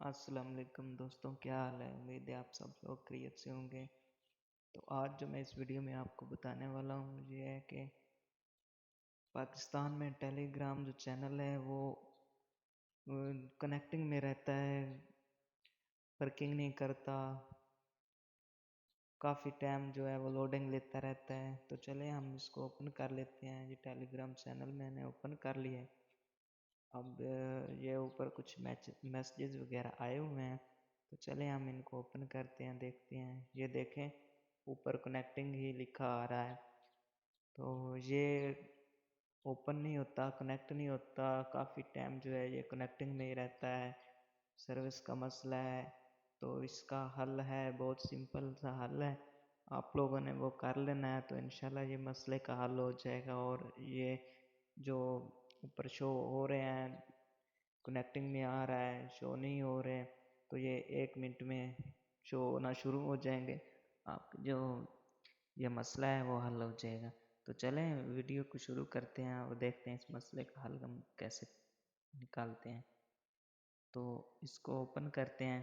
अस्सलाम वालेकुम दोस्तों, क्या हाल है। उम्मीद है आप सब लोग खैरियत से होंगे। तो आज जो मैं इस वीडियो में आपको बताने वाला हूँ ये है कि पाकिस्तान में टेलीग्राम जो चैनल है वो कनेक्टिंग में रहता है, वर्किंग नहीं करता। काफ़ी टाइम जो है वो लोडिंग लेता रहता है। तो चले हम इसको ओपन कर लेते हैं। ये टेलीग्राम चैनल मैंने ओपन कर लिया है। अब ये ऊपर कुछ मैसेजेस वगैरह आए हुए हैं, तो चले हम इनको ओपन करते हैं, देखते हैं। ये देखें, ऊपर कनेक्टिंग ही लिखा आ रहा है। तो ये ओपन नहीं होता, कनेक्ट नहीं होता। काफ़ी टाइम जो है ये कनेक्टिंग में ही रहता है। सर्विस का मसला है। तो इसका हल है, बहुत सिंपल सा हल है। आप लोगों ने वो कर लेना है तो इंशाल्लाह ये मसले का हल हो जाएगा। और ये जो ऊपर शो हो रहे हैं, कनेक्टिंग में आ रहा है, शो नहीं हो रहे हैं, तो ये 1 मिनट में शो होना शुरू हो जाएंगे। आप जो ये मसला है वो हल हो जाएगा। तो चलें वीडियो को शुरू करते हैं और देखते हैं इस मसले का हल हम कैसे निकालते हैं। तो इसको ओपन करते हैं।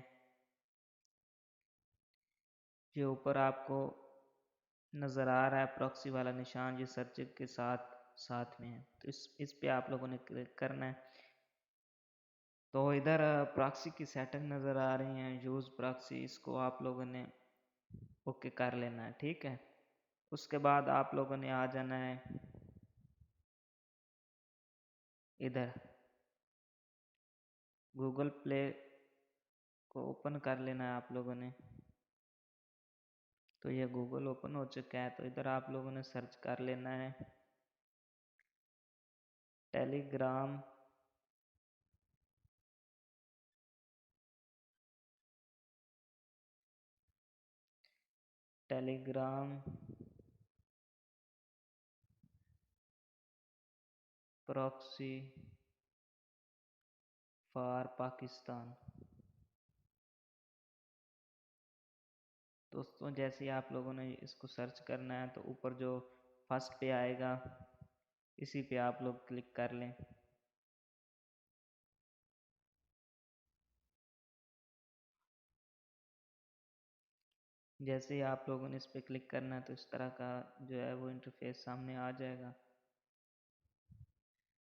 ये ऊपर आपको नज़र आ रहा है प्रॉक्सी वाला निशान, ये सर्च के साथ साथ में है। तो इस पे आप लोगों ने क्लिक करना है। तो इधर प्रॉक्सी की सेटिंग नज़र आ रही है, यूज़ प्रॉक्सी, इसको आप लोगों ने ओके कर लेना है, ठीक है। उसके बाद आप लोगों ने आ जाना है इधर गूगल प्ले को ओपन कर लेना है आप लोगों ने। तो ये गूगल ओपन हो चुका है। तो इधर आप लोगों ने सर्च कर लेना है Telegram Telegram proxy for Pakistan. दोस्तों जैसे ही आप लोगों ने इसको सर्च करना है तो ऊपर जो फर्स्ट पे आएगा इसी पे आप लोग क्लिक कर लें। जैसे ही आप लोगों ने इस पे क्लिक करना है तो इस तरह का जो है वो इंटरफेस सामने आ जाएगा।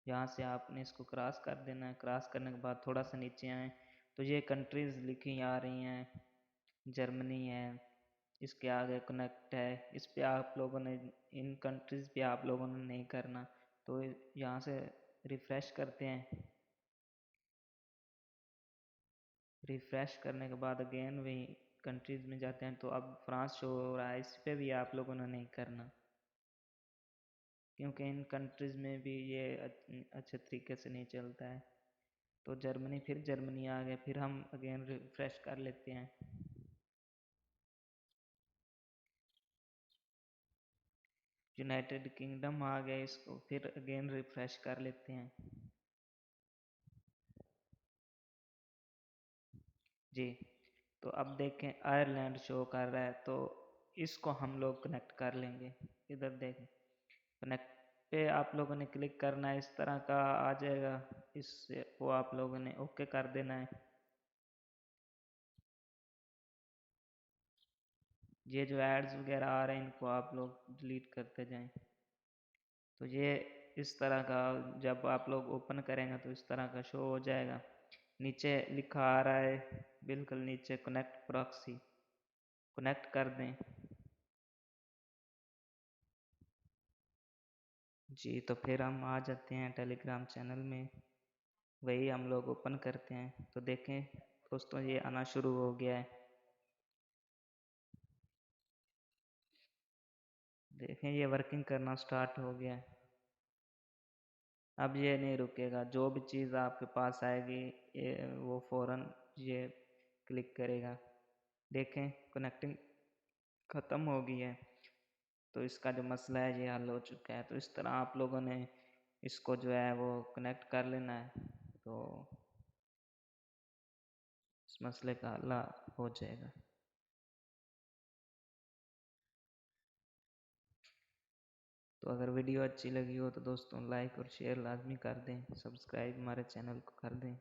यहाँ से आपने इसको क्रॉस कर देना है। क्रॉस करने के बाद थोड़ा सा नीचे आए तो ये कंट्रीज़ लिखी आ रही हैं। जर्मनी है, इसके आगे कनेक्ट है, इस पे आप लोगों ने, इन कंट्रीज़ पे आप लोगों ने नहीं करना। तो यहाँ से रिफ़्रेश करते हैं। रिफ़्रेश करने के बाद अगेन वही कंट्रीज़ में जाते हैं। तो अब फ्रांस शो हो रहा है, इस पे भी आप लोगों ने नहीं करना, क्योंकि इन कंट्रीज़ में भी ये अच्छे तरीके से नहीं चलता है। तो जर्मनी, फिर जर्मनी आ गया, फिर हम अगेन रिफ़्रेश कर लेते हैं। यूनाइटेड किंगडम आ गया, इसको फिर अगेन रिफ़्रेश कर लेते हैं जी। तो अब देखें आयरलैंड शो कर रहा है, तो इसको हम लोग कनेक्ट कर लेंगे। इधर देखें, कनेक्ट पे आप लोगों ने क्लिक करना है, इस तरह का आ जाएगा। इससे वो आप लोगों ने ओके कर देना है। ये जो एड्स वगैरह आ रहे हैं इनको आप लोग डिलीट करते जाएं। तो ये इस तरह का जब आप लोग ओपन करेंगे तो इस तरह का शो हो जाएगा। नीचे लिखा आ रहा है बिल्कुल नीचे, कनेक्ट प्रॉक्सी, कनेक्ट कर दें जी। तो फिर हम आ जाते हैं टेलीग्राम चैनल में, वही हम लोग ओपन करते हैं। तो देखें दोस्तों ये आना शुरू हो गया है। देखें ये वर्किंग करना स्टार्ट हो गया है। अब ये नहीं रुकेगा, जो भी चीज़ आपके पास आएगी वो फ़ौरन ये क्लिक करेगा। देखें कनेक्टिंग ख़त्म हो गई है। तो इसका जो मसला है ये हल हो चुका है। तो इस तरह आप लोगों ने इसको जो है वो कनेक्ट कर लेना है, तो इस मसले का हल हो जाएगा। तो अगर वीडियो अच्छी लगी हो तो दोस्तों लाइक और शेयर लाजमी कर दें, सब्सक्राइब हमारे चैनल को कर दें।